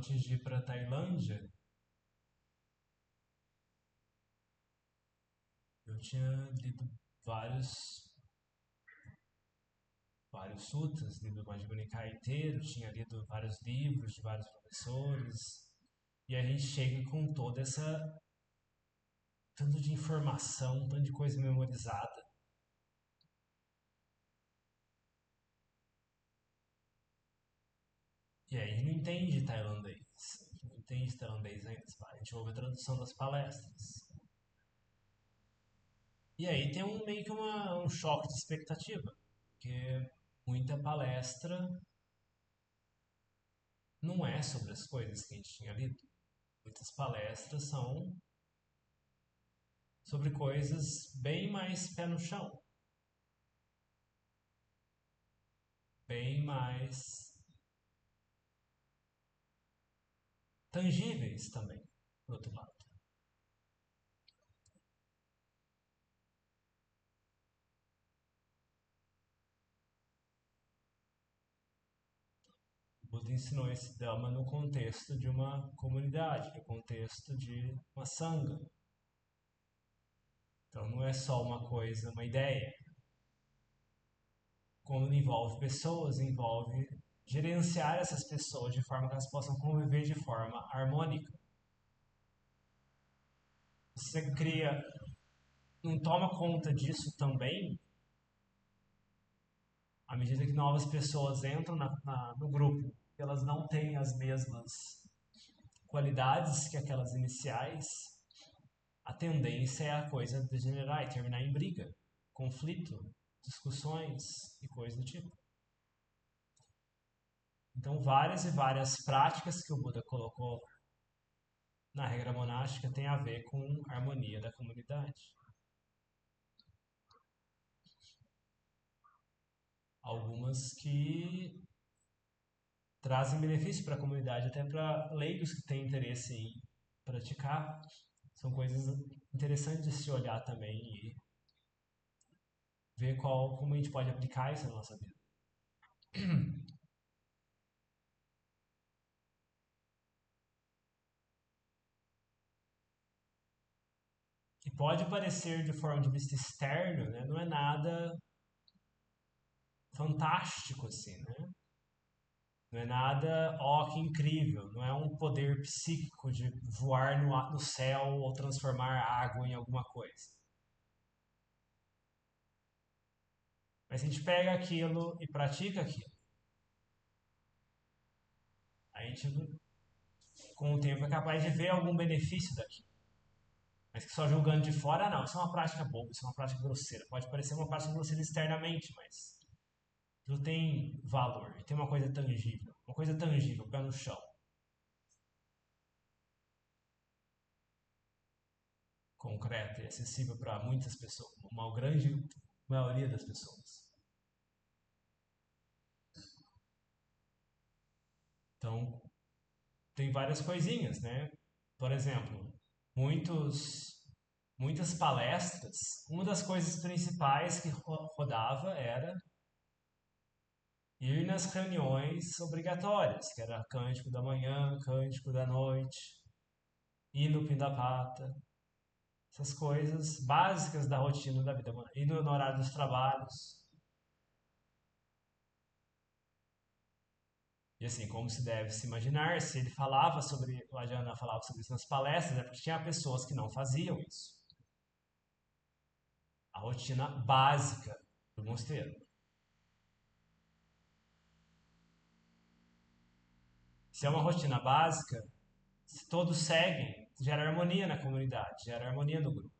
antes de ir para Tailândia, eu tinha lido vários, vários sutras, lido o Majjhima Nikaya inteiro, tinha lido vários livros de vários professores, e a gente chega com toda essa tanto de informação, tanto de coisa memorizada. E aí não entende tailandês. Não entende tailandês ainda. A gente ouve a tradução das palestras. E aí tem meio que um choque de expectativa. Porque muita palestra não é sobre as coisas que a gente tinha lido. Muitas palestras são sobre coisas bem mais pé no chão. Bem mais tangíveis também, por outro lado. O Buda ensinou esse Dhamma no contexto de uma comunidade, no contexto de uma sangha. Então não é só uma coisa, uma ideia. Quando envolve pessoas, envolve gerenciar essas pessoas de forma que elas possam conviver de forma harmônica. Você cria, não toma conta disso também, à medida que novas pessoas entram no grupo, elas não têm as mesmas qualidades que aquelas iniciais, a tendência é a coisa degenerar e terminar em briga, conflito, discussões e coisas do tipo. Então, várias e várias práticas que o Buda colocou na regra monástica têm a ver com a harmonia da comunidade. Algumas que trazem benefício para a comunidade, até para leigos que têm interesse em praticar. São coisas interessantes de se olhar também e ver como a gente pode aplicar isso na nossa vida. E pode parecer de forma de vista externo, né? Não é nada fantástico assim, né? Não é nada, ó, que incrível. Não é um poder psíquico de voar no céu ou transformar água em alguma coisa. Mas se a gente pega aquilo e pratica aquilo, a gente, com o tempo, é capaz de ver algum benefício daquilo. Mas que só julgando de fora, não, isso é uma prática boba, isso é uma prática grosseira. Pode parecer uma prática grosseira externamente, mas aquilo tem valor, tem uma coisa tangível, pé no chão, concreta e acessível para muitas pessoas, uma grande maioria das pessoas. Então, tem várias coisinhas, né? Por exemplo, muitas palestras, uma das coisas principais que rodava era ir nas reuniões obrigatórias, que era cântico da manhã, cântico da noite, ir no Pindapata, essas coisas básicas da rotina da vida, ir no horário dos trabalhos. E assim, como se deve se imaginar, se ele falava sobre, o Ajahn falava sobre isso nas palestras, é porque tinha pessoas que não faziam isso. A rotina básica do mosteiro. Se é uma rotina básica, se todos seguem, gera harmonia na comunidade, gera harmonia no grupo.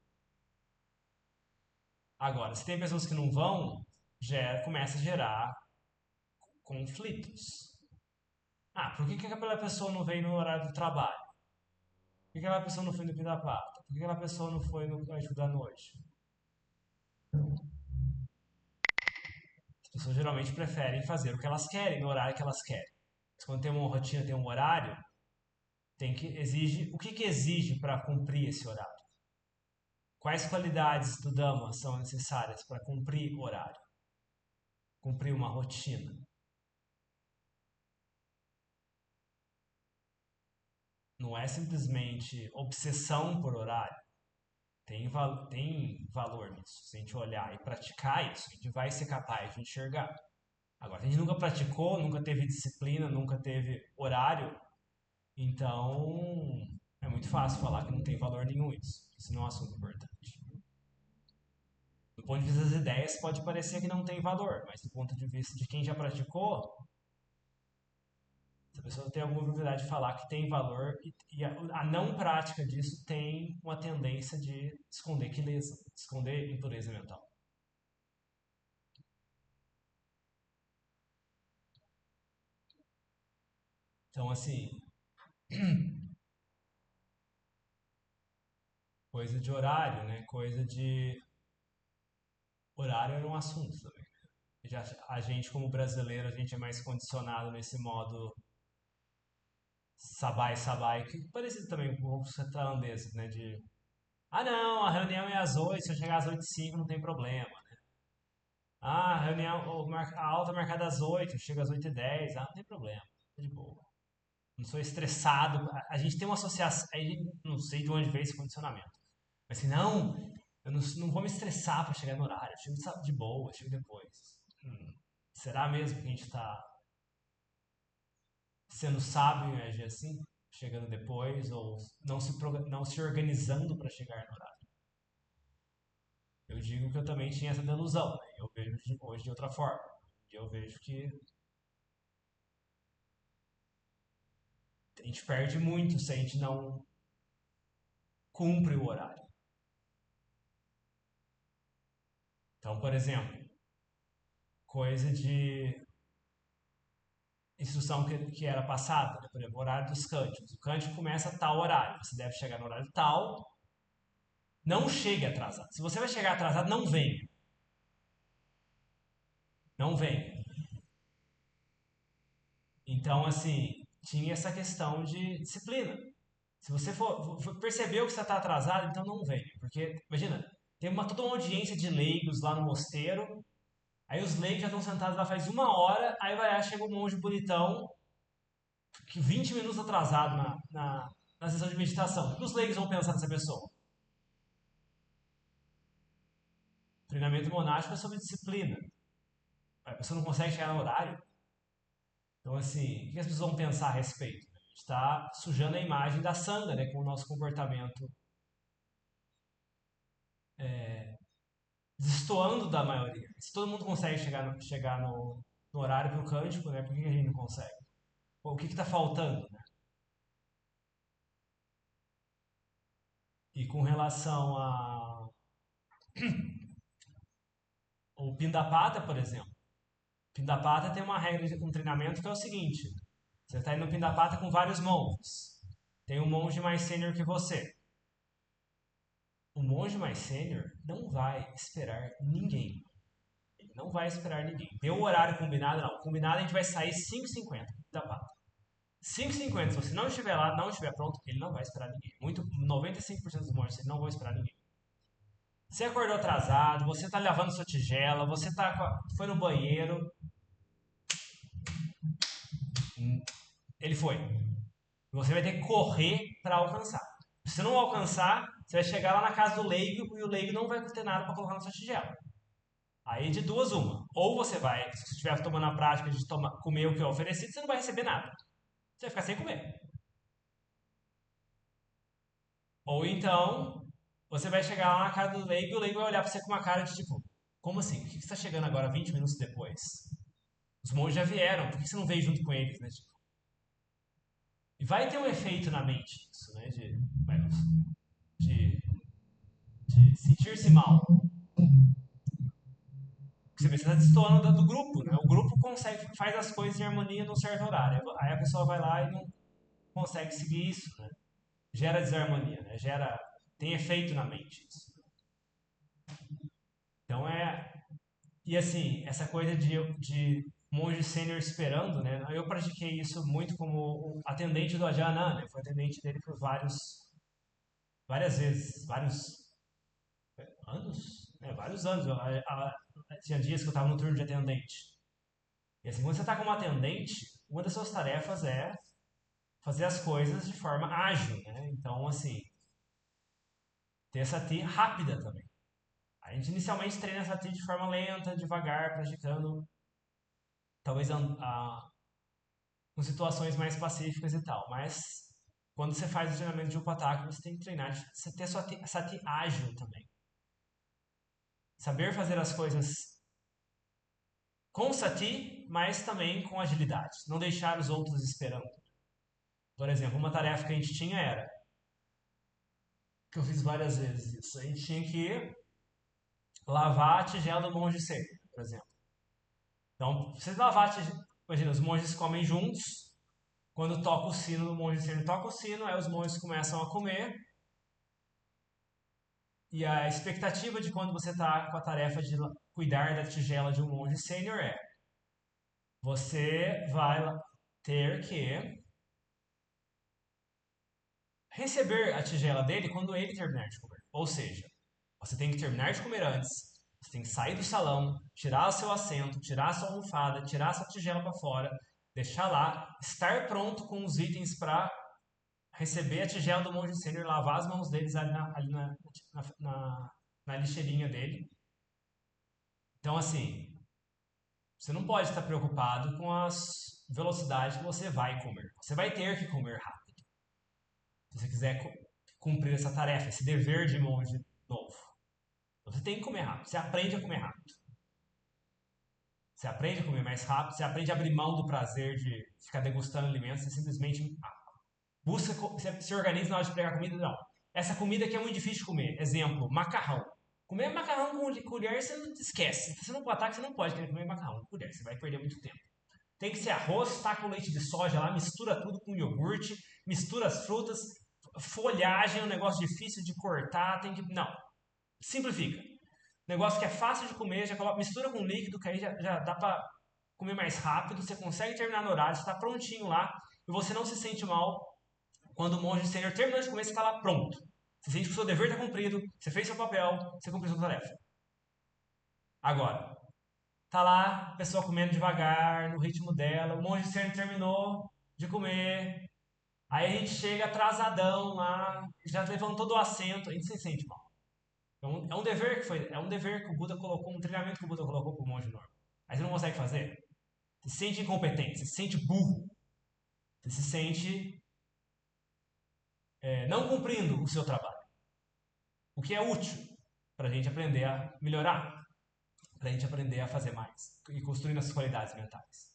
Agora, se tem pessoas que não vão, começa a gerar conflitos. Ah, por que aquela pessoa não veio no horário do trabalho? Por que aquela pessoa não foi no Pindapata? Por que aquela pessoa não foi no Cântico da Noite? As pessoas geralmente preferem fazer o que elas querem, no horário que elas querem. Mas quando tem uma rotina, tem um horário, o que exige para cumprir esse horário? Quais qualidades do Dhamma são necessárias para cumprir o horário? Cumprir uma rotina? não é simplesmente obsessão por horário. Tem valor nisso. Se a gente olhar e praticar isso, a gente vai ser capaz de enxergar. Agora, se a gente nunca praticou, nunca teve disciplina, nunca teve horário, então é muito fácil falar que não tem valor nenhum isso. Isso não é um assunto importante. Do ponto de vista das ideias, pode parecer que não tem valor, mas do ponto de vista de quem já praticou, se a pessoa tem alguma propriedade de falar que tem valor, e a não prática disso tem uma tendência de esconder quileza, esconder impureza mental. Então, assim, coisa de horário, né? Coisa de. Horário era um assunto também. Já, a gente, como brasileiro, a gente é mais condicionado nesse modo sabai sabai, que parecido também com os tailandeses, né? De, ah, não, a reunião é às 8, se eu chegar às 8 e 5 não tem problema. Ah, a reunião, a aula tá marcada às 8, chega às 8 e 10, ah, não tem problema, tá de boa. Não sou estressado. A gente tem uma associação, aí não sei de onde veio esse condicionamento. Mas assim, não, eu não vou me estressar para chegar no horário, eu chego de boa, eu chego depois. Será mesmo que a gente está sendo sábio em agir assim? Chegando depois, ou não se organizando para chegar no horário? Eu digo que eu também tinha essa delusão, né? Eu vejo hoje de outra forma. Eu vejo que a gente perde muito se a gente não cumpre o horário. Então, por exemplo, coisa de instrução que era passada, né? Por exemplo, o horário dos cânticos. O cântico começa a tal horário, você deve chegar no horário tal, não chegue atrasado. Se você vai chegar atrasado, não venha. Não venha. Então, assim, tinha essa questão de disciplina. Se você percebeu que você está atrasado, então não venha. Porque, imagina, tem toda uma audiência de leigos lá no mosteiro, aí os leigos já estão sentados lá faz uma hora, aí vai lá, chega um monge bonitão, que 20 minutos atrasado na sessão de meditação. O que os leigos vão pensar nessa pessoa? Treinamento monástico é sobre disciplina. A pessoa não consegue chegar no horário. Então, assim, o que as pessoas vão pensar a respeito? A gente está sujando a imagem da sanga, né, com o nosso comportamento destoando da maioria. Se todo mundo consegue chegar no horário para o cântico, né, por que a gente não consegue? O que está faltando? Né? E com relação ao Pindapata, por exemplo. Pindapata tem uma regra de um treinamento que é o seguinte: você está indo no Pindapata com vários monges. Tem um monge mais sênior que você. O monge mais sênior não vai esperar ninguém. Ele não vai esperar ninguém. Deu o horário combinado? Não. Combinado a gente vai sair 5h50 da pata. 5h50, se você não estiver lá, não estiver pronto, ele não vai esperar ninguém. 95% dos monges não vão esperar ninguém. Você acordou atrasado, você está lavando sua tigela, foi no banheiro. Ele foi. Você vai ter que correr para alcançar. Se você não alcançar, você vai chegar lá na casa do leigo e o leigo não vai ter nada para colocar na sua tigela. Aí de duas uma. Ou você vai, se você estiver tomando a prática de comer o que é oferecido, você não vai receber nada. Você vai ficar sem comer. Ou então, você vai chegar lá na casa do leigo e o leigo vai olhar pra você com uma cara de tipo, como assim? Por que você está chegando agora 20 minutos depois? Os monges já vieram, por que você não veio junto com eles, né? Tipo, e vai ter um efeito na mente isso, né? De sentir-se mal. Porque você está destoando do grupo, né? O grupo faz as coisas em harmonia num certo horário. Aí a pessoa vai lá e não consegue seguir isso, né? Gera desarmonia, né? Tem efeito na mente isso. Então e assim, essa coisa de monge sênior esperando, né? Eu pratiquei isso muito como atendente do Ajahn Anan, né? Fui atendente dele por várias vezes, vários anos, vários anos. Tinha dias que eu estava no turno de atendente. E assim, quando você está como atendente, uma das suas tarefas é fazer as coisas de forma ágil, né? Então, assim, ter essa TI rápida também. A gente inicialmente treina essa TI de forma lenta, devagar, praticando, talvez com situações mais pacíficas e tal. Mas quando você faz o treinamento de upataque, você tem que treinar, você ter essa TI ágil também. Saber fazer as coisas com sati, mas também com agilidade. Não deixar os outros esperando. Por exemplo, uma tarefa que a gente tinha era, que eu fiz várias vezes isso, a gente tinha que lavar a tigela do monge Sênior, por exemplo. Então, você lavar a tigela, imagina, os monges comem juntos, quando toca o sino do monge Sênior, toca o sino, aí os monges começam a comer, e a expectativa de quando você está com a tarefa de cuidar da tigela de um monge sênior é você vai ter que receber a tigela dele quando ele terminar de comer. Ou seja, você tem que terminar de comer antes, você tem que sair do salão, tirar o seu assento, tirar a sua almofada, tirar a sua tigela para fora, deixar lá, estar pronto com os itens para receber a tigela do monge sênior, lavar as mãos deles ali na lixeirinha dele. Então, assim, você não pode estar preocupado com as velocidades que você vai comer. Você vai ter que comer rápido. Se você quiser cumprir essa tarefa, esse dever de monge novo. Você tem que comer rápido. Você aprende a comer rápido. Você aprende a comer mais rápido. Você aprende a abrir mão do prazer de ficar degustando alimentos. Você simplesmente busca, você se organiza na hora de pegar comida. Não. Essa comida aqui é muito difícil de comer. Exemplo, macarrão. Comer macarrão com colher, você não esquece. Se você não ataque, você não pode querer comer macarrão com colher. Você vai perder muito tempo. Tem que ser arroz, taca o leite de soja lá, mistura tudo com iogurte, mistura as frutas, folhagem é um negócio difícil de cortar, tem que... Não, simplifica. Negócio que é fácil de comer, já coloca, mistura com líquido, que aí já dá pra comer mais rápido, você consegue terminar no horário, você tá prontinho lá, e você não se sente mal quando o monge sênior terminou de comer, você tá lá pronto. Você sente que o seu dever está cumprido, você fez seu papel, você cumpriu sua tarefa. Agora, tá lá, a pessoa comendo devagar, no ritmo dela, o monge sênior terminou de comer, aí a gente chega atrasadão lá, já levantou do assento, a gente se sente mal. É um dever que o Buda colocou, um treinamento que o Buda colocou pro monge normal. Aí você não consegue fazer. Você se sente incompetente, você se sente burro, você se sente não cumprindo o seu trabalho. O que é útil para a gente aprender a melhorar, para a gente aprender a fazer mais e construir nossas qualidades mentais.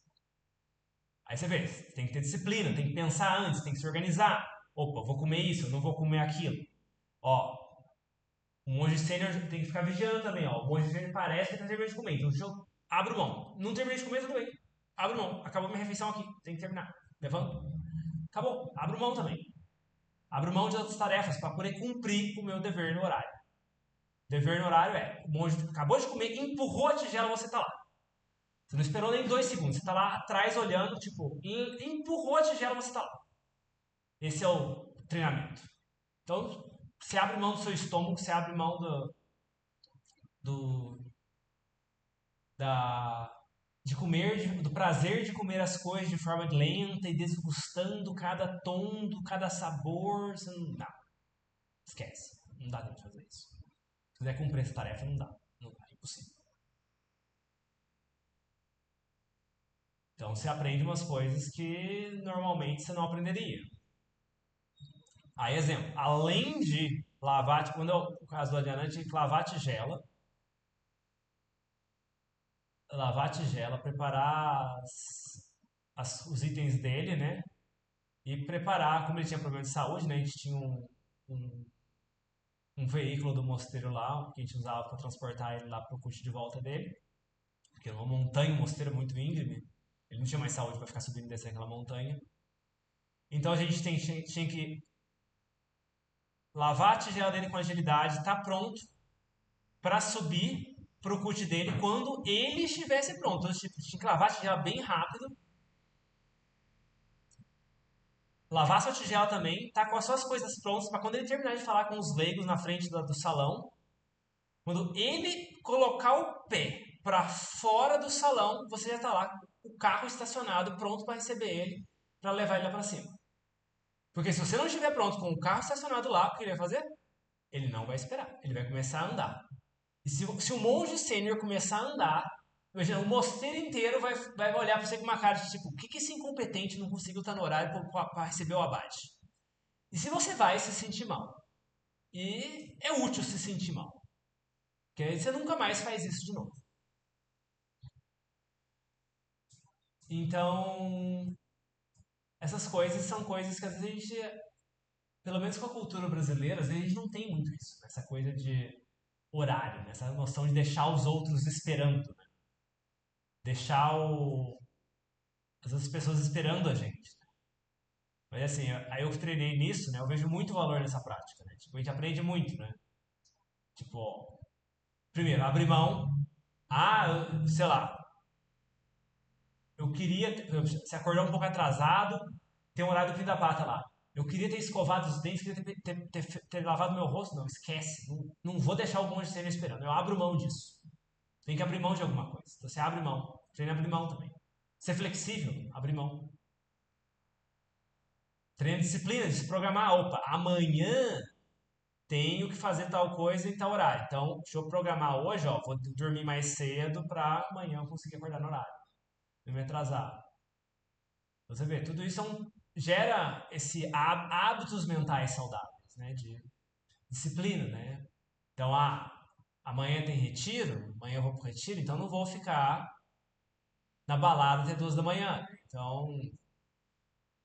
Aí você vê, você tem que ter disciplina, tem que pensar antes, tem que se organizar. Opa, vou comer isso, não vou comer aquilo. Ó, o monge sênior tem que ficar vigiando também, ó. O monge sênior parece que está terminando de comer, então deixa eu abro mão. Não terminei de comer, tudo bem. Abro mão. Acabou minha refeição aqui, tem que terminar. Levanto. Acabou. Abro mão também. Abro mão de outras tarefas para poder cumprir o meu dever no horário. Dever no horário é, o monge acabou de comer, empurrou a tigela, você tá lá. Você não esperou nem 2 segundos, você tá lá atrás olhando, tipo, empurrou a tigela, você tá lá. Esse é o treinamento. Então, você abre mão do seu estômago, você abre mão do da, de comer, do prazer de comer as coisas de forma lenta e desgustando cada tom, cada sabor. Você não, esquece. Não dá tempo de fazer isso. Se quiser cumprir essa tarefa, não dá. Não dá, é impossível. Então você aprende umas coisas que normalmente você não aprenderia. Aí, exemplo, além de lavar, quando eu, no caso do Adriano, tinha que lavar a tigela, preparar os itens dele, né? E preparar, como ele tinha problema de saúde, né? A gente tinha um, um veículo do mosteiro lá, que a gente usava para transportar ele lá para o curso de volta dele, porque é uma montanha, um mosteiro muito íngreme, ele não tinha mais saúde para ficar subindo e descendo aquela montanha. Então a gente tinha que lavar a tigela dele com agilidade, tá pronto para subir pro cut dele quando ele estivesse pronto. Então, tipo, tinha que lavar a tigela bem rápido. Lavar sua tigela também, tá com as suas coisas prontas para quando ele terminar de falar com os leigos na frente do salão, quando ele colocar o pé para fora do salão, você já tá lá, o carro estacionado, pronto para receber ele, para levar ele lá para cima. Porque se você não estiver pronto com o carro estacionado lá, o que ele vai fazer? Ele não vai esperar. Ele vai começar a andar. E se o monge sênior começar a andar, imagina, o mosteiro inteiro vai olhar pra você com uma cara de tipo, o que esse incompetente não conseguiu estar no horário pra receber o abade? E se você vai se sentir mal? E é útil se sentir mal. Porque aí você nunca mais faz isso de novo. Então, essas coisas são coisas que às vezes a gente, pelo menos com a cultura brasileira, às vezes a gente não tem muito isso. Né? Essa coisa de horário, né? Essa noção de deixar os outros esperando. Né? Deixar as outras pessoas esperando a gente. Mas assim, aí eu treinei nisso, né? Eu vejo muito valor nessa prática, né? Tipo, a gente aprende muito, né? Tipo, primeiro, abrir mão. Sei lá, eu queria. Se acordar um pouco atrasado, tem um horário do fim da pata lá. Eu queria ter escovado os dentes, queria ter lavado meu rosto. Não, esquece. Não vou deixar o monge sênior esperando. Eu abro mão disso. Tem que abrir mão de alguma coisa. Então você abre mão. Treina abrir mão também. Ser flexível, abrir mão. Treina disciplina, de se programar. Opa, amanhã tenho que fazer tal coisa em tal horário. Então, deixa eu programar hoje, ó, vou dormir mais cedo para amanhã eu conseguir acordar no horário. Não me atrasar. Você vê, tudo isso gera hábitos mentais saudáveis, né? De disciplina, né? Então, amanhã tem retiro, amanhã eu vou pro retiro, então não vou ficar na balada até 2 da manhã. Então,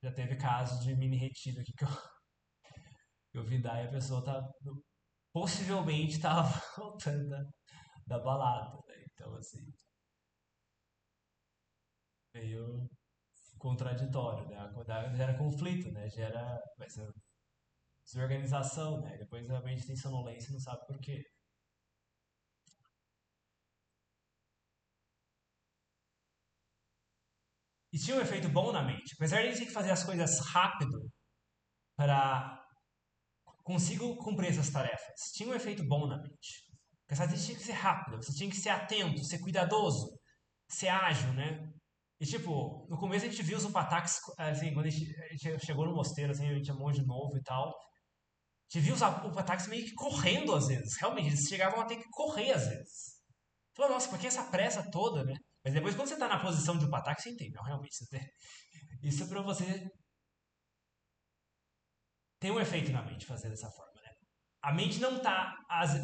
já teve casos de mini retiro aqui que eu vi dar e a pessoa possivelmente estava voltando da balada, né? Então, assim, meio contraditório, né? Gera conflito, né? Vai ser desorganização, né? Depois realmente tem sonolência e não sabe por quê. E tinha um efeito bom na mente. Apesar de a gente ter que fazer as coisas rápido para consigo cumprir essas tarefas, tinha um efeito bom na mente. Porque essa gente tinha que ser rápida, você tinha que ser atento, ser cuidadoso, ser ágil, né? E tipo, no começo a gente viu os upataques, assim, quando a gente chegou no mosteiro, assim, a gente é monge novo e tal, você viu os ataques meio que correndo às vezes. Realmente, eles chegavam a ter que correr às vezes. Você fala, nossa, por que essa pressa toda, né? Mas depois, quando você tá na posição de um ataque, você entende. Não, realmente, isso é pra você ter um efeito na mente fazer dessa forma, né? A mente não tá.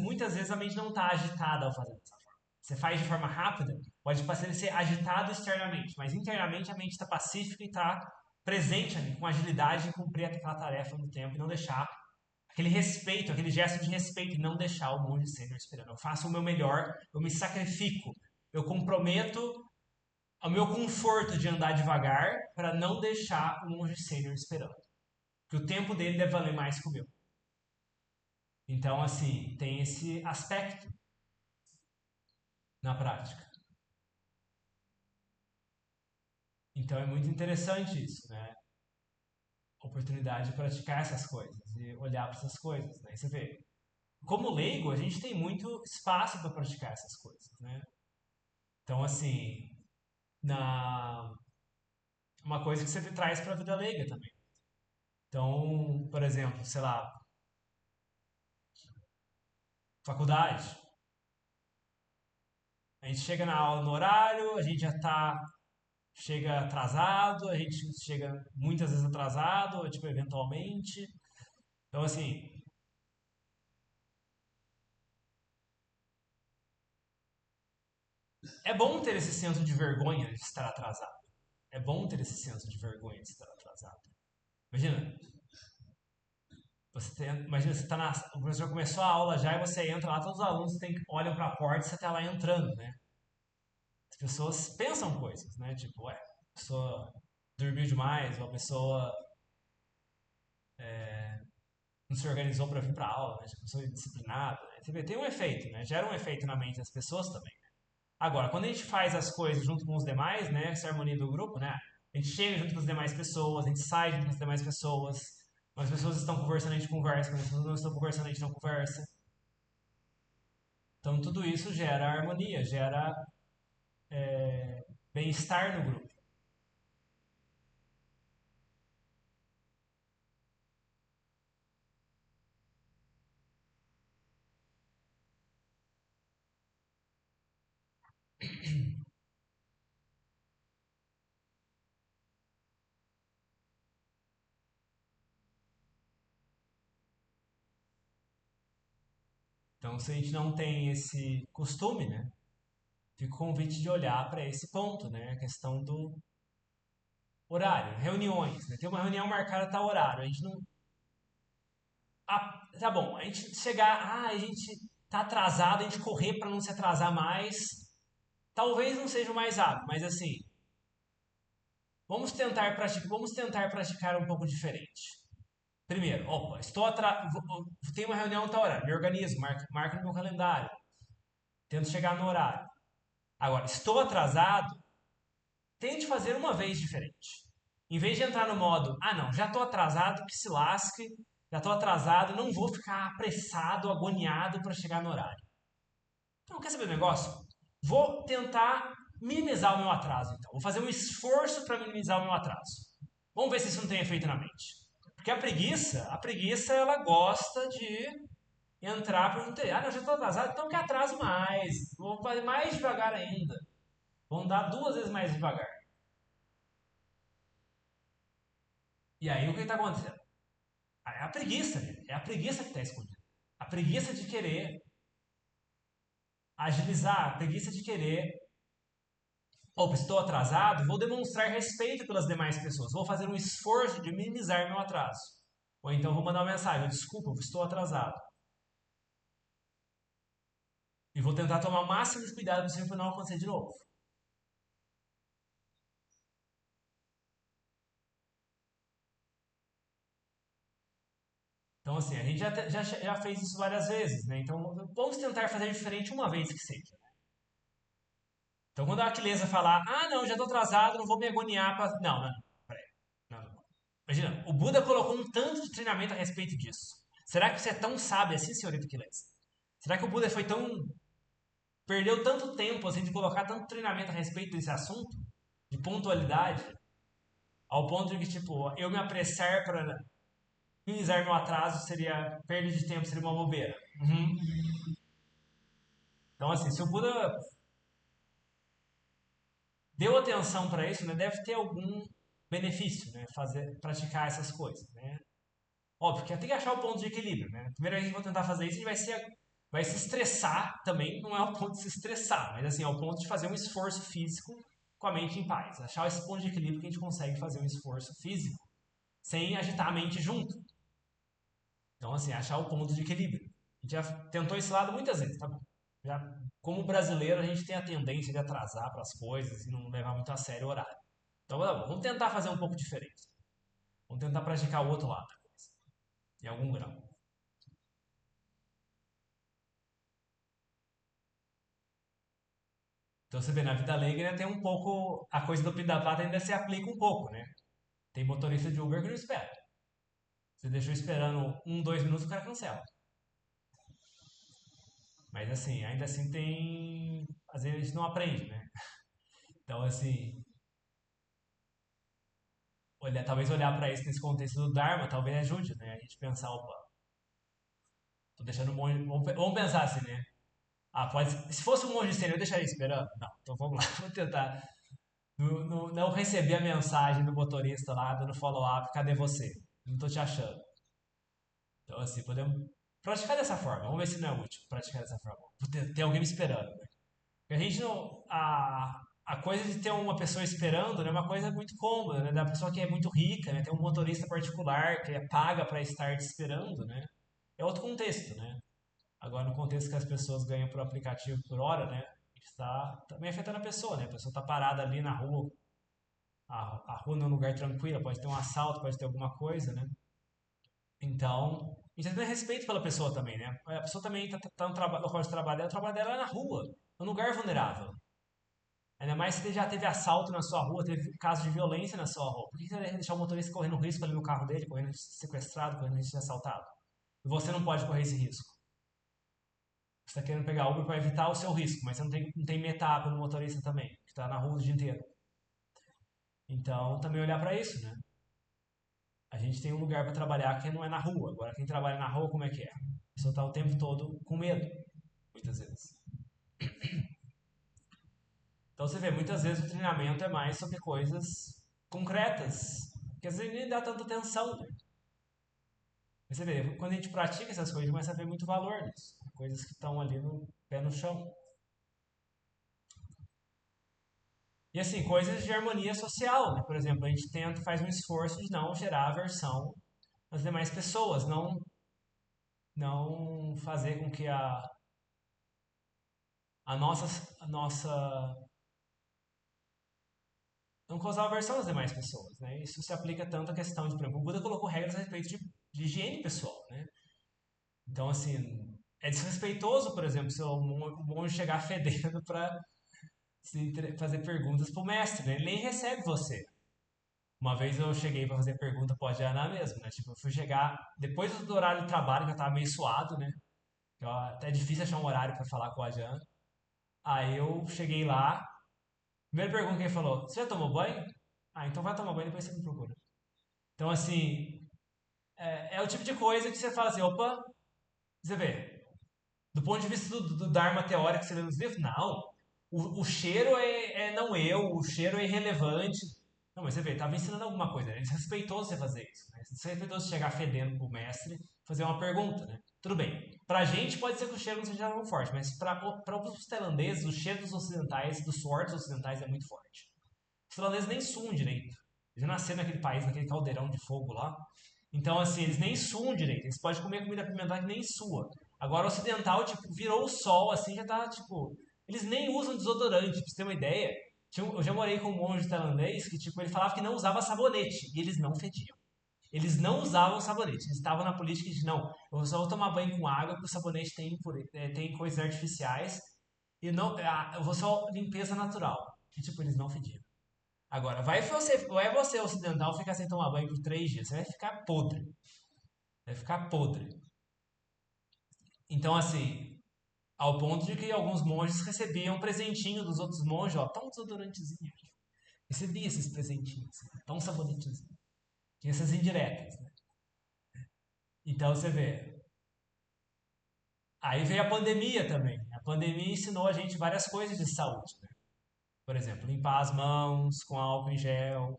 Muitas vezes a mente não tá agitada ao fazer dessa forma. Você faz de forma rápida, pode parecer ser agitado externamente, mas internamente a mente está pacífica e está presente ali, com agilidade em cumprir aquela tarefa no tempo e não deixar aquele respeito, aquele gesto de respeito e não deixar o monge sênior esperando. Eu faço o meu melhor, eu me sacrifico, eu comprometo o meu conforto de andar devagar para não deixar o monge sênior esperando. Porque o tempo dele deve valer mais que o meu. Então, assim, tem esse aspecto na prática. Então é muito interessante isso, né? Oportunidade de praticar essas coisas e olhar para essas coisas, né? E você vê, como leigo, a gente tem muito espaço para praticar essas coisas, né? Então, assim, na uma coisa que você traz para a vida leiga também. Então, por exemplo, sei lá, faculdade. A gente chega na aula no horário, a gente chega atrasado, a gente chega muitas vezes atrasado, tipo, eventualmente. Então, assim, é bom ter esse senso de vergonha de estar atrasado. É bom ter esse senso de vergonha de estar atrasado. Imagina, imagina, você tá o professor começou a aula já e você entra lá, todos os alunos olham para a porta e você está lá entrando, né? As pessoas pensam coisas, né? Tipo, ué, a pessoa dormiu demais, ou a pessoa não se organizou para vir para aula, né? A pessoa é indisciplinada, né? Você vê, tem um efeito, né? Gera um efeito na mente das pessoas também. Agora, quando a gente faz as coisas junto com os demais, né? Essa harmonia do grupo, né? A gente chega junto com as demais pessoas, a gente sai junto com as demais pessoas. Quando as pessoas estão conversando, a gente conversa. Quando as pessoas não estão conversando, a gente não conversa. Então, tudo isso gera harmonia, gera bem-estar no grupo. Então, se a gente não tem esse costume, né, fica o convite de olhar para esse ponto, né, a questão do horário, reuniões, né, tem uma reunião marcada a tal horário, a gente não, tá bom, a gente chegar, a gente tá atrasado, a gente correr para não se atrasar mais, talvez não seja o mais hábil, mas assim, vamos tentar praticar um pouco diferente. Primeiro, opa, tenho uma reunião a tal horário, me organizo, marco no meu calendário, tento chegar no horário. Agora, estou atrasado, tente fazer uma vez diferente. Em vez de entrar no modo, não, já estou atrasado, que se lasque, já estou atrasado, não vou ficar apressado, agoniado para chegar no horário. Então, quer saber do negócio? Vou tentar minimizar o meu atraso, então. Vou fazer um esforço para minimizar o meu atraso. Vamos ver se isso não tem efeito na mente. Porque a preguiça, ela gosta de entrar por um não, já estou atrasado, então que atraso mais. Vou fazer mais devagar ainda. Vão dar 2 vezes mais devagar. E aí o que está acontecendo? É a preguiça, né? É a preguiça que está escondida. A preguiça de querer agilizar, a preguiça de querer. Opa, estou atrasado, vou demonstrar respeito pelas demais pessoas. Vou fazer um esforço de minimizar meu atraso. Ou então vou mandar uma mensagem: desculpa, estou atrasado. E vou tentar tomar o máximo de cuidado possível para não acontecer de novo. Então, assim, a gente já fez isso várias vezes, né? Então, vamos tentar fazer diferente uma vez que seja. Então, quando a Aquilesa falar, não, já estou atrasado, não vou me agoniar para. Não, não, não, peraí. Não, não. Imagina, o Buda colocou um tanto de treinamento a respeito disso. Será que você é tão sábio assim, senhorita Aquilesa? Será que o Buda foi tão. Perdeu tanto tempo assim de colocar tanto treinamento a respeito desse assunto? De pontualidade? Ao ponto de que, tipo, eu me apressar para minimizar meu atraso seria. Perda de tempo seria uma bobeira. Uhum. Então, assim, se o Buda deu atenção para isso, né, deve ter algum benefício, né, praticar essas coisas, né? Óbvio que tem que achar o ponto de equilíbrio, né? Primeiro a gente vai tentar fazer isso, a gente vai se estressar também, não é o ponto de se estressar, mas assim, é o ponto de fazer um esforço físico com a mente em paz. Achar esse ponto de equilíbrio que a gente consegue fazer um esforço físico sem agitar a mente junto. Então, assim, achar o ponto de equilíbrio. A gente já tentou esse lado muitas vezes, tá bom? Já, como brasileiro, a gente tem a tendência de atrasar para as coisas e não levar muito a sério o horário. Então, vamos tentar fazer um pouco diferente. Vamos tentar praticar o outro lado, em algum grau. Então, você vê, na vida alegre né, tem um pouco. A coisa do Pin da Plata ainda se aplica um pouco, né? Tem motorista de Uber que não espera. Você deixou esperando 1, 2 minutos, o cara cancela. Mas assim, ainda assim tem. Às vezes a gente não aprende, né? Então, assim, talvez olhar para isso nesse contexto do Dharma talvez ajude, né? A gente pensar, opa, tô deixando um monge. Vamos pensar assim, né? Pode. Se fosse um monge sênior, eu deixaria esperando? Não. Então vamos lá, vamos tentar. Não receber a mensagem do motorista lá dando follow-up, cadê você? Não tô te achando. Então, assim, podemos praticar dessa forma. Vamos ver se não é útil praticar dessa forma. Tem alguém me esperando. Né? Porque a gente não. A coisa de ter uma pessoa esperando né, é uma coisa muito cômoda, né? Da pessoa que é muito rica, né? Tem um motorista particular que é paga para estar te esperando, né? É outro contexto, né? Agora, no contexto que as pessoas ganham por aplicativo por hora, né? Está também afetando a pessoa, né? A pessoa está parada ali na rua, a rua não é um lugar tranquilo, pode ter um assalto, pode ter alguma coisa, né? Então, a gente tem respeito pela pessoa também, né? A pessoa também tá no local de trabalho dela, o trabalho dela é na rua, é um lugar vulnerável. Ainda mais se já teve assalto na sua rua, teve caso de violência na sua rua. Por que você vai deixar o motorista correndo risco ali no carro dele, correndo risco de ser sequestrado, correndo risco de ser assaltado? E você não pode correr esse risco. Você está querendo pegar Uber para evitar o seu risco, mas você não tem meta no motorista também, que está na rua o dia inteiro. Então, também olhar para isso, né? A gente tem um lugar para trabalhar que não é na rua. Agora, quem trabalha na rua, como é que é? A pessoa está o tempo todo com medo, muitas vezes. Então, você vê, muitas vezes o treinamento é mais sobre coisas concretas, que às vezes nem dá tanta atenção. Né? Você vê, quando a gente pratica essas coisas, a gente começa a ver muito valor nisso. coisas que estão ali no pé no chão. E assim, coisas de harmonia social, né? Por exemplo, a gente tenta, faz um esforço de não gerar aversão nas demais pessoas, não fazer com que a nossa não causar aversão às demais pessoas, né? Isso se aplica tanto à questão de, por exemplo, o Buda colocou regras a respeito de higiene pessoal, né? Então, assim, é desrespeitoso, por exemplo, se o monge chegar fedendo para fazer perguntas pro mestre, né? Ele nem recebe você. Uma vez eu cheguei para fazer pergunta pro Adriana mesmo, né? Tipo, eu fui chegar depois do horário de trabalho, que eu tava meio suado, né? Que até é difícil achar um horário para falar com a Adriana. Aí eu cheguei lá, primeira pergunta que ele falou: Você já tomou banho? Ah, então vai tomar banho e depois você me procura. Então, assim, é o tipo de coisa que você fala assim: opa, você vê, do ponto de vista do Dharma teórico que você lê nos livros, não. O cheiro é não eu, o cheiro é irrelevante. Não, mas você vê, estava ensinando alguma coisa, né? É desrespeitoso você fazer isso. Né? É desrespeitoso chegar fedendo pro mestre fazer uma pergunta, né? Tudo bem. Pra gente pode ser que o cheiro não seja tão forte, mas para os tailandeses, o cheiro dos ocidentais, dos suor dos ocidentais é muito forte. Os tailandeses nem suam direito. Eles nasceram naquele país, naquele caldeirão de fogo lá. Então, assim, eles nem suam direito. Eles podem comer comida apimentada que nem sua. Agora, o ocidental, tipo, virou o sol, assim, já tá, tipo... Eles nem usam desodorante, pra você ter uma ideia. Eu já morei com um monge tailandês que, tipo, ele falava que não usava sabonete. E eles não fediam. Eles não usavam sabonete. Eles estavam na política de, não, eu só vou tomar banho com água porque o sabonete tem coisas artificiais. E não, eu vou só limpeza natural. E, tipo, eles não fediam. Agora, vai você ocidental ficar sem tomar banho por 3 dias. Você vai ficar podre. Vai ficar podre. Então, assim, ao ponto de que alguns monges recebiam um presentinho dos outros monges, ó, tão desodorantezinho. Recebia esses presentinhos, tão sabonetezinho. Tinha essas indiretas, né? Então você vê. Aí veio a pandemia também. A pandemia ensinou a gente várias coisas de saúde, né? Por exemplo, limpar as mãos com álcool em gel,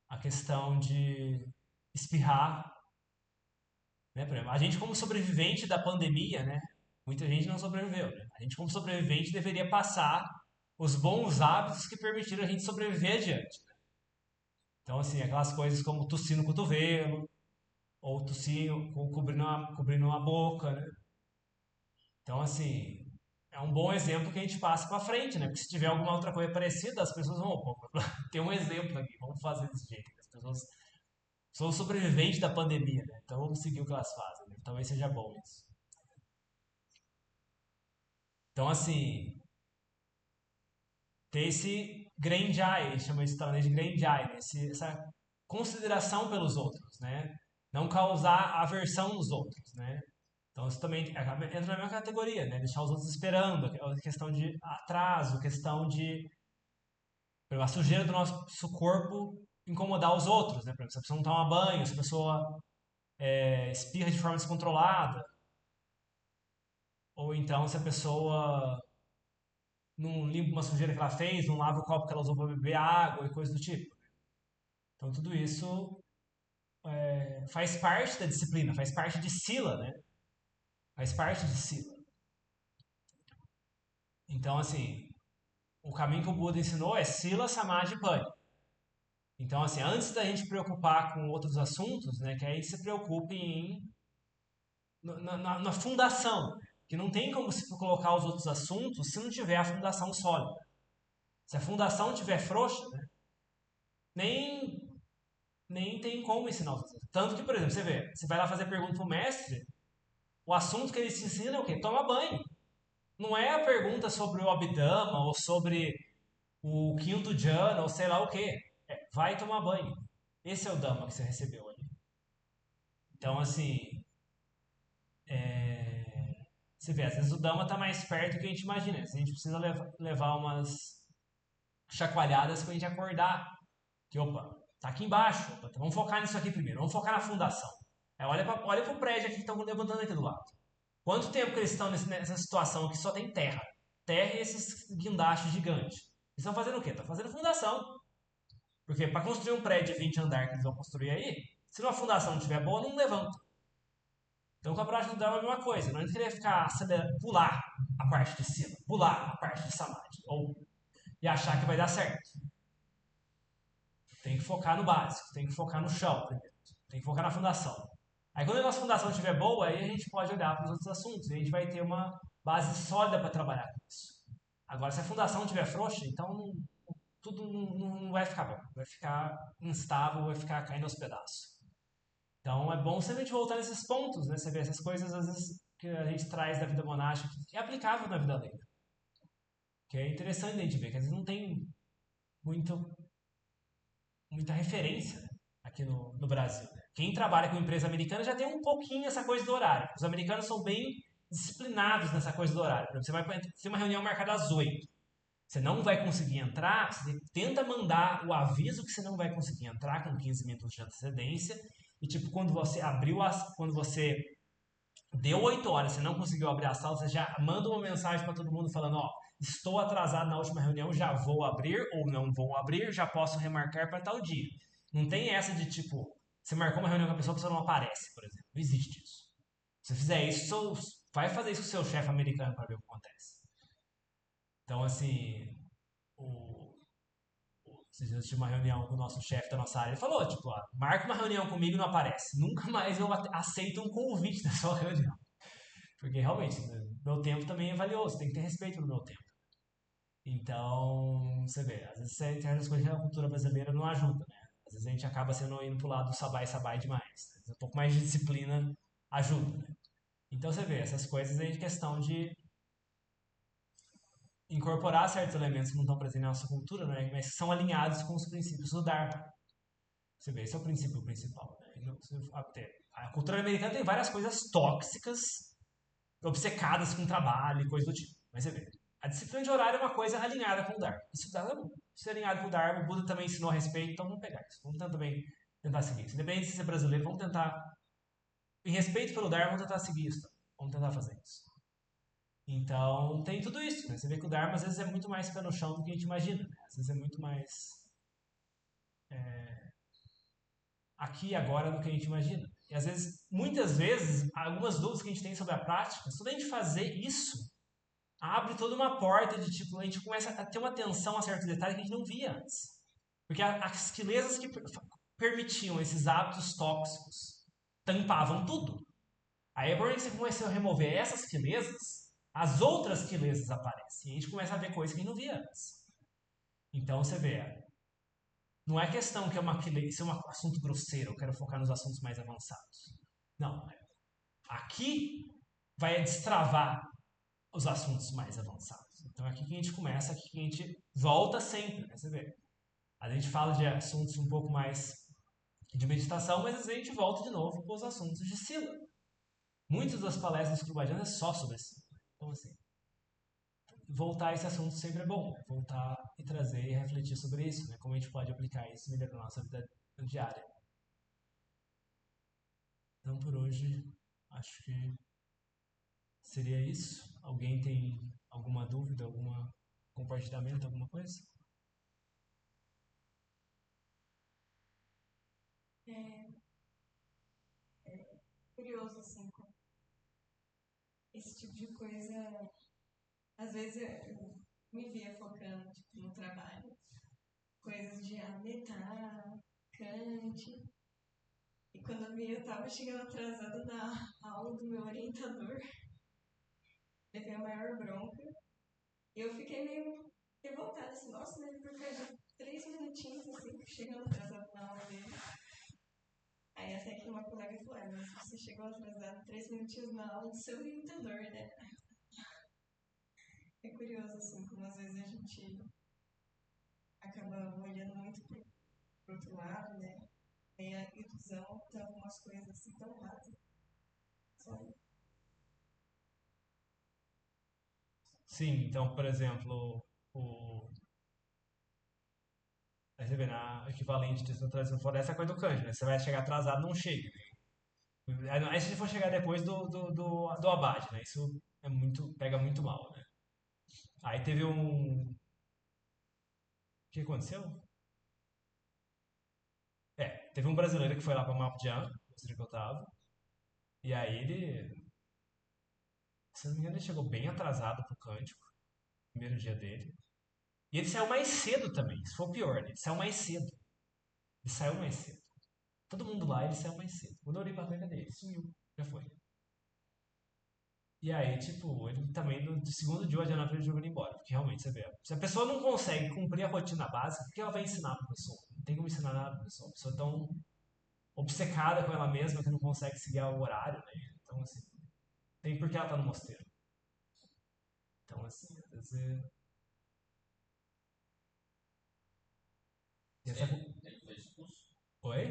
a questão de espirrar, né? Por exemplo, a gente como sobrevivente da pandemia, né? Muita gente não sobreviveu, né? A gente como sobrevivente deveria passar os bons hábitos que permitiram a gente sobreviver adiante. Então, assim, aquelas coisas como tossir no cotovelo, ou tossir cobrindo a boca, né? Então, assim, é um bom exemplo que a gente passa para frente, né? Porque se tiver alguma outra coisa parecida, as pessoas vão, pô, tem um exemplo aqui, vamos fazer desse jeito. As pessoas são sobreviventes da pandemia, né? Então vamos seguir o que elas fazem, né? Talvez seja bom isso. Então, assim, ter esse Grenjai, chama isso também de Grenjai, né? Essa consideração pelos outros, né? Não causar aversão nos outros, né? Então isso também entra na mesma categoria, né? Deixar os outros esperando, a questão de atraso, questão de por exemplo, a sujeira do nosso corpo incomodar os outros, né? Por exemplo, se a pessoa não toma banho, se a pessoa espirra de forma descontrolada, ou então se a pessoa não limpa uma sujeira que ela fez, não lava o copo que ela usou para beber água e coisa do tipo. Então tudo isso faz parte da disciplina, faz parte de sila, né? Faz parte de sila. Então, assim, o caminho que o Buda ensinou é sila, samadhi e pani. Então, assim, antes da gente preocupar com outros assuntos, né, que aí se preocupe na fundação, que não tem como se colocar os outros assuntos se não tiver a fundação sólida. Se a fundação tiver frouxa, né, nem, nem tem como ensinar os outros. Tanto que, por exemplo, você vê, você vai lá fazer pergunta pro mestre, o assunto que ele te ensina é o quê? Toma banho. Não é a pergunta sobre o Abhidhamma ou sobre o quinto jhana ou sei lá o quê. Vai tomar banho. Esse é o Dhamma que você recebeu ali. Então, assim, você vê, às vezes o Dhamma está mais perto do que a gente imagina. A gente precisa levar umas chacoalhadas para a gente acordar. Que, opa, tá aqui embaixo. Opa, vamos focar nisso aqui primeiro. Vamos focar na fundação. Olha para o prédio aqui que estão levantando aqui do lado. Quanto tempo que eles estão nessa situação aqui só tem terra? Terra e esses guindastes gigantes. Eles estão fazendo o quê? Estão fazendo fundação. Porque para construir um prédio de 20 andares que eles vão construir aí, se uma fundação não estiver boa, não levanta. Então, com a prática do Dharma é a mesma coisa. Não é querer ficar pular a parte de cima, pular a parte de Samadhi, e achar que vai dar certo. Tem que focar no básico, tem que focar no chão primeiro, tem que focar na fundação. Aí, quando a nossa fundação estiver boa, aí a gente pode olhar para os outros assuntos e a gente vai ter uma base sólida para trabalhar com isso. Agora, se a fundação estiver frouxa, então tudo não vai ficar bom, vai ficar instável, vai ficar caindo aos pedaços. Então é bom sempre a gente voltar nesses pontos, né? Você vê essas coisas às vezes que a gente traz da vida monástica que é aplicável na vida leiga. Que é interessante a gente ver, que às vezes não tem muito, muita referência, né, aqui no Brasil. Né? Quem trabalha com empresa americana já tem um pouquinho essa coisa do horário. Os americanos são bem disciplinados nessa coisa do horário. Por exemplo, você vai ter uma reunião marcada às 8. Você não vai conseguir entrar, você tenta mandar o aviso que você não vai conseguir entrar com 15 minutos de antecedência. E tipo, quando você quando você deu 8 horas, você não conseguiu abrir a sala, você já manda uma mensagem para todo mundo falando, ó, estou atrasado na última reunião, já vou abrir ou não vou abrir, já posso remarcar para tal dia. Não tem essa de tipo, você marcou uma reunião com a pessoa não aparece, por exemplo. Não existe isso. Se você fizer isso, vai fazer isso com o seu chefe americano para ver o que acontece. Então, assim, o, esses dias eu tive uma reunião com o nosso chefe da nossa área. Ele falou, tipo, ó, marca uma reunião comigo e não aparece. Nunca mais eu aceito um convite da sua reunião. Porque realmente, né, meu tempo também é valioso, tem que ter respeito no meu tempo. Então, você vê, às vezes tem certas coisas que a cultura brasileira não ajuda, né? Às vezes a gente acaba sendo indo pro lado do sabai demais. Né? Um pouco mais de disciplina ajuda, né? Então você vê, essas coisas aí de questão de incorporar certos elementos que não estão presentes na nossa cultura, né? Mas que são alinhados com os princípios do Dharma. Você vê, esse é o princípio principal. Né? A cultura americana tem várias coisas tóxicas, obcecadas com trabalho e coisa do tipo. Mas você vê, a disciplina de horário é uma coisa alinhada com o Dharma. Isso é alinhado com o Dharma, o Buda também ensinou a respeito, então vamos pegar isso. Vamos também tentar seguir isso. Independente de ser brasileiro, vamos tentar, em respeito pelo Dharma, vamos tentar seguir isso. Vamos tentar fazer isso. Então, tem tudo isso. Né? Você vê que o Dharma às vezes é muito mais pé no chão do que a gente imagina. Né? Às vezes é muito mais aqui e agora do que a gente imagina. E às vezes, muitas vezes, algumas dúvidas que a gente tem sobre a prática, só da gente fazer isso, abre toda uma porta de tipo, a gente começa a ter uma atenção a certos detalhes que a gente não via antes. Porque as quelezas que permitiam esses hábitos tóxicos tampavam tudo. Aí, a partir que você começa a remover essas quelezas, as outras quelezas aparecem. E a gente começa a ver coisas que a gente não via antes. Então, você vê, não é questão que isso é um assunto grosseiro, eu quero focar nos assuntos mais avançados. Não. Aqui vai destravar os assuntos mais avançados. Então é aqui que a gente começa, aqui que a gente volta sempre. Né? Você vê. A gente fala de assuntos um pouco mais de meditação, mas às vezes a gente volta de novo para os assuntos de Sila. Muitas das palestras do Krubajana é só sobre Sila. Então, assim, voltar a esse assunto sempre é bom. Né? Voltar e trazer e refletir sobre isso. Né? Como a gente pode aplicar isso melhor na nossa vida diária. Então, por hoje, acho que seria isso. Alguém tem alguma dúvida, algum compartilhamento, alguma coisa? É, curioso, assim, esse tipo de coisa. Às vezes eu me via focando tipo, no trabalho, coisas de meditar, cante. E quando eu vi, eu tava chegando atrasada na aula do meu orientador, levei a maior bronca. E eu fiquei meio revoltada, assim, nossa, né? Por causa de 3 minutinhos, assim, chegando atrasada na aula dele. Aí até que uma colega falou, mas você chegou atrasado 3 minutinhos na aula do seu orientador, né? É curioso, assim, como às vezes a gente acaba olhando muito pro outro lado, né? Tem a ilusão de algumas coisas assim tão rápido. Sabe? Sim, então, por exemplo, aí você vê, na equivalente de tradição floresta é a coisa do kanji, né? Você vai chegar atrasado, não chega. Né? Aí se for chegar depois do abade, né? Isso pega muito mal, né? Aí teve um... O que aconteceu? É, teve um brasileiro que foi lá para Mapjã, mostrei que eu tava. E aí ele, se não me engano, ele chegou bem atrasado pro cântico, primeiro dia dele. E ele saiu mais cedo também, isso foi o pior, né? Ele saiu mais cedo. Ele saiu mais cedo. Todo mundo lá, ele saiu mais cedo. Quando eu olhei pra coisa dele, sumiu. Já foi. E aí, tipo, ele também, no segundo dia, o adiantamento ele jogou ele embora. Porque realmente, você vê, se a pessoa não consegue cumprir a rotina básica, o que ela vai ensinar pra pessoa? Não tem como ensinar nada pra pessoa. A pessoa é tão obcecada com ela mesma que não consegue seguir o horário, né? Então, assim, tem por que ela tá no mosteiro. Então, assim, às vezes e essa... Ele foi expulso? Oi?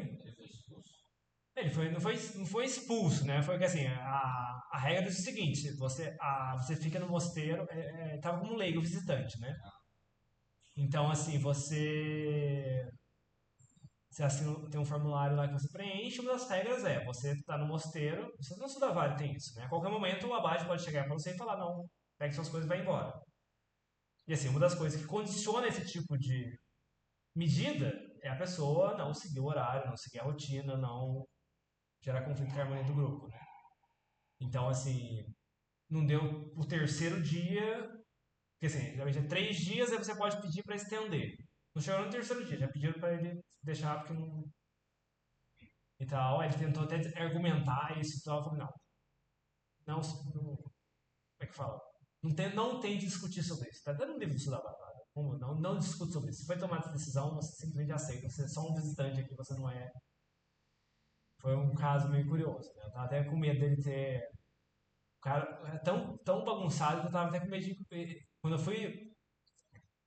Ele foi expulso? Não foi expulso, né? Foi que assim, a regra diz o seguinte: você fica no mosteiro, tava como leigo visitante, né? Então, assim, você assina, tem um formulário lá que você preenche. Uma das regras é: você tá no mosteiro, você não estuda vale, tem isso, né? A qualquer momento o abade pode chegar pra você e falar: não, pegue suas coisas e vai embora. E assim, uma das coisas que condiciona esse tipo de medida é a pessoa não seguir o horário, não seguir a rotina, não gerar conflito com a harmonia do grupo, né? Então, assim, não deu o terceiro dia, porque assim, geralmente é 3 dias, aí você pode pedir para estender. Não chegou no terceiro dia, já pediram para ele deixar porque não. E tal, aí ele tentou até argumentar isso e tal, eu falei, não, como é que fala? Não tem de discutir sobre isso, tá dando um livro de estudar nada. Como não discute sobre isso. Se foi tomar essa decisão, você simplesmente aceita. Você é só um visitante aqui, você não é. Foi um caso meio curioso, né? Eu tava até com medo dele ter. O cara é tão bagunçado que eu tava até com medo de. Quando eu fui.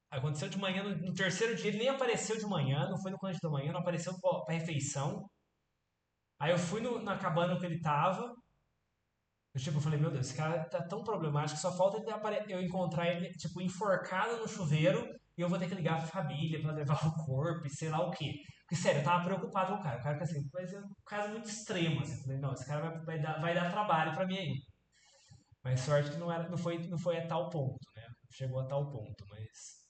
Aconteceu de manhã, no terceiro dia, ele nem apareceu de manhã, não foi no canto da manhã, não apareceu pra refeição. Aí eu fui na cabana que ele tava. Eu falei, meu Deus, esse cara tá tão problemático, só falta eu encontrar ele, tipo, enforcado no chuveiro e eu vou ter que ligar pra família pra levar o corpo e sei lá o quê. Porque, sério, eu tava preocupado com o cara. O cara, assim, vai ser um caso muito extremo, assim. Eu falei, não, esse cara vai dar trabalho pra mim aí. Mas sorte que não foi a tal ponto, né? Chegou a tal ponto, mas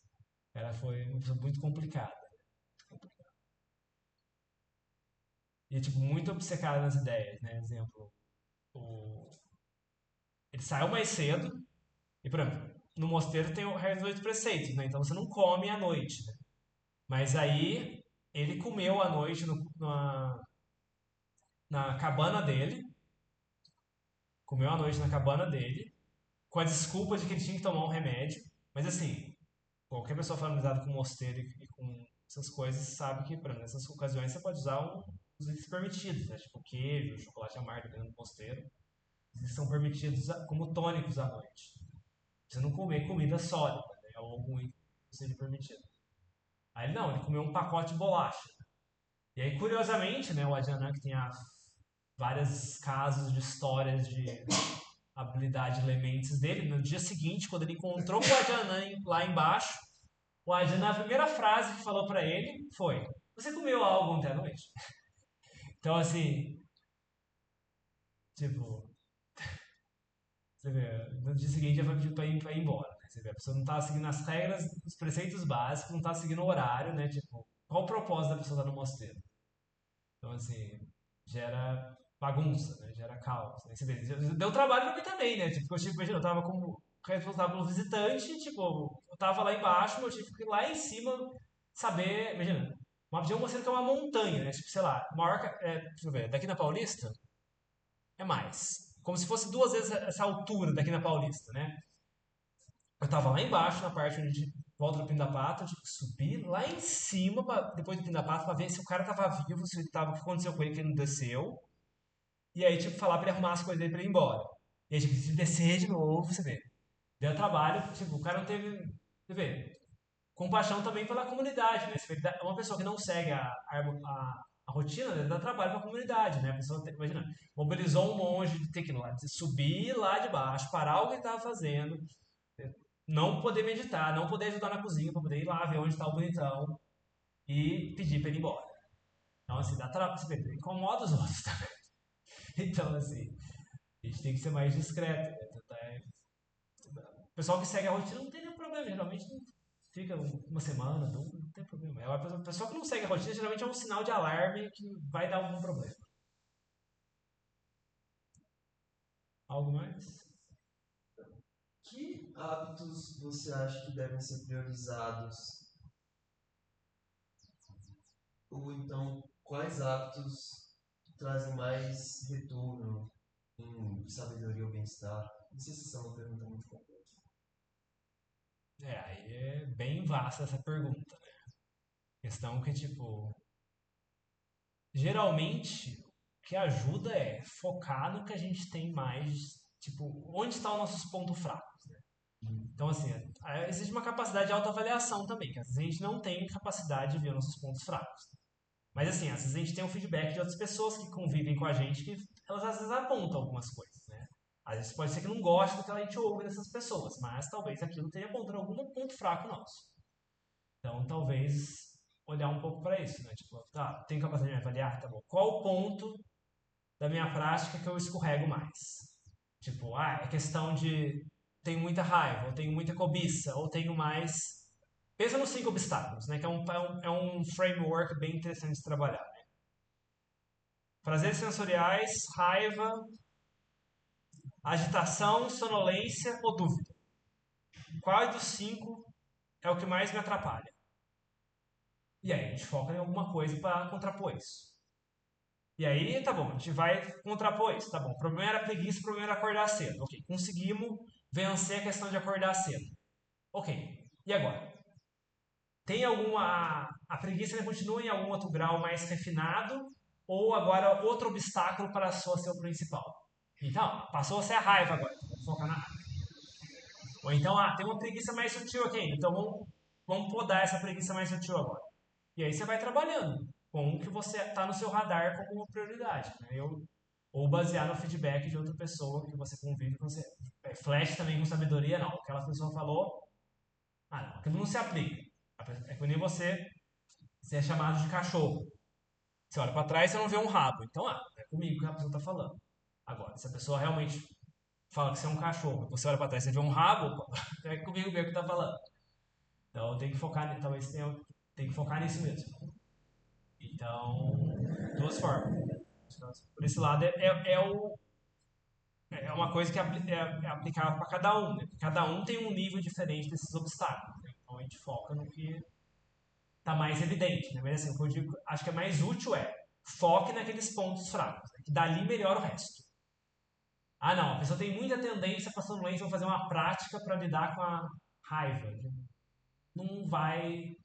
foi uma pessoa muito complicada. E, tipo, muito obcecada nas ideias, né? Exemplo, o... ele saiu mais cedo e, por exemplo, no mosteiro tem o resto dos 8 preceitos, né? Então você não come à noite, né? Mas aí ele comeu à noite na cabana dele, comeu à noite na cabana dele, com a desculpa de que ele tinha que tomar um remédio. Mas assim, qualquer pessoa familiarizada com mosteiro e com essas coisas sabe que, por exemplo, nessas ocasiões você pode usar os itens permitidos, né? Tipo queijo, chocolate amargo dentro do mosteiro. Eles são permitidos como tônicos à noite. Você não comer comida sólida, né? É algo que seja permitido. Aí ele não, ele comeu um pacote de bolacha. E aí, curiosamente, né, o Adjanan, que tem vários casos de histórias de habilidade de lementes dele, no dia seguinte, quando ele encontrou com o Adjanan lá embaixo, o Adjanan, a primeira frase que falou pra ele foi: Você comeu algo ontem à noite? Então, assim, tipo, você vê, no dia seguinte já foi pedir pra ir embora. Né? Você vê, a pessoa não tá seguindo as regras, os preceitos básicos, não tá seguindo o horário, né? Tipo, qual o propósito da pessoa estar no mosteiro? Então, assim, gera bagunça, né? Gera caos. Né? Você vê, deu trabalho pra mim também, né? Tipo, imagina, eu tava como responsável pelo visitante, tipo, eu tava lá embaixo, mas eu tive que ir lá em cima saber, imagina, uma região mostrando que é uma montanha, né? Tipo, sei lá, maior, deixa eu ver, daqui na Paulista é mais. Como se fosse 2 vezes essa altura daqui na Paulista, né? Eu tava lá embaixo, na parte onde a gente volta do Pindapata, eu tive que subir lá em cima, depois do Pindapata, pra ver se o cara tava vivo, se ele tava, o que aconteceu com ele, que ele não desceu. E aí, tipo, falar pra ele arrumar as coisas dele pra ir embora. E aí, tipo, se descer de novo, você vê. Deu trabalho, tipo, o cara não teve, você vê, compaixão também pela comunidade, né? Você vê, uma pessoa que não segue a rotina, né, dá trabalho pra comunidade, né? A pessoa, imagina, mobilizou um monge de ter que ir lá, de subir lá de baixo, parar o que ele tava fazendo, não poder meditar, não poder ajudar na cozinha, pra poder ir lá ver onde tá o bonitão e pedir pra ele ir embora. Então, assim, dá trabalho, você vê, incomoda os outros, tá? Então, assim, a gente tem que ser mais discreto, né? O pessoal que segue a rotina não tem nenhum problema, geralmente não fica uma semana, não tem problema. A pessoa que não segue a rotina geralmente é um sinal de alarme que vai dar algum problema. Algo mais? Que hábitos você acha que devem ser priorizados? Ou então, quais hábitos trazem mais retorno em sabedoria ou bem-estar? Não sei se essa é uma pergunta muito complexa. Aí é bem vasta essa pergunta. Questão que, tipo, geralmente o que ajuda é focar no que a gente tem mais, tipo, onde estão os nossos pontos fracos, né? Então, assim, existe uma capacidade de autoavaliação também, que às vezes a gente não tem capacidade de ver nossos pontos fracos. Mas, assim, às vezes a gente tem um feedback de outras pessoas que convivem com a gente que elas às vezes apontam algumas coisas, né? Às vezes pode ser que não goste do que a gente ouve dessas pessoas, mas talvez aquilo tenha apontado algum ponto fraco nosso. Então, talvez olhar um pouco para isso, né? Tipo, tá, tenho capacidade de me avaliar? Tá bom. Qual o ponto da minha prática que eu escorrego mais? Tipo, é questão de tenho muita raiva, ou tenho muita cobiça, ou tenho mais. Pensa nos 5 obstáculos, né? Que é um framework bem interessante de trabalhar. Né? Prazeres sensoriais, raiva, agitação, sonolência ou dúvida. Qual dos 5 é o que mais me atrapalha? E aí a gente foca em alguma coisa para contrapor isso. E aí, tá bom, a gente vai contrapor isso. Tá bom, o problema era preguiça, o problema era acordar cedo. Ok, conseguimos vencer a questão de acordar cedo. Ok, e agora? Tem alguma. A preguiça continua em algum outro grau mais refinado? Ou agora outro obstáculo para ser o principal? Então, passou a ser a raiva agora. Vamos focar na raiva. Ou então, tem uma preguiça mais sutil aqui. Então vamos podar essa preguiça mais sutil agora. E aí você vai trabalhando com o que você está no seu radar como prioridade. Né? Ou basear no feedback de outra pessoa que você convive, que você flash também com sabedoria, não. Aquela pessoa falou, não, aquilo não se aplica. É que nem você é chamado de cachorro. Você olha para trás e você não vê um rabo. Então, é comigo que a pessoa está falando. Agora, se a pessoa realmente fala que você é um cachorro, você olha para trás e você vê um rabo, é comigo mesmo que está falando. Então, tem que focar, talvez tem que focar nisso mesmo. Então, duas formas. Por esse lado, é uma coisa que é aplicável para cada um. Né? Cada um tem um nível diferente desses obstáculos. Né? Então, a gente foca no que está mais evidente. Né? Mas assim, o que eu digo, acho que é mais útil foque naqueles pontos fracos, né? Que dali melhora o resto. Não, a pessoa tem muita tendência para sonolência, vou fazer uma prática para lidar com a raiva. Não vai.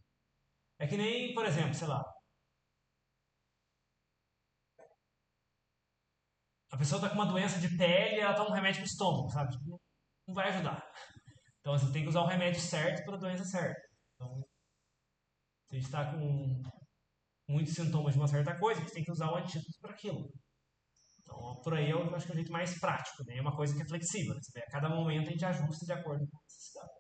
É que nem, por exemplo, sei lá, a pessoa está com uma doença de pele e ela toma um remédio para o estômago, sabe? Não vai ajudar. Então você tem que usar o remédio certo para a doença certa. Então, se a gente está com muitos sintomas de uma certa coisa, a gente tem que usar o antídoto para aquilo. Então, por aí eu acho que é o jeito mais prático, né? É uma coisa que é flexível. Né? A cada momento a gente ajusta de acordo com a necessidade.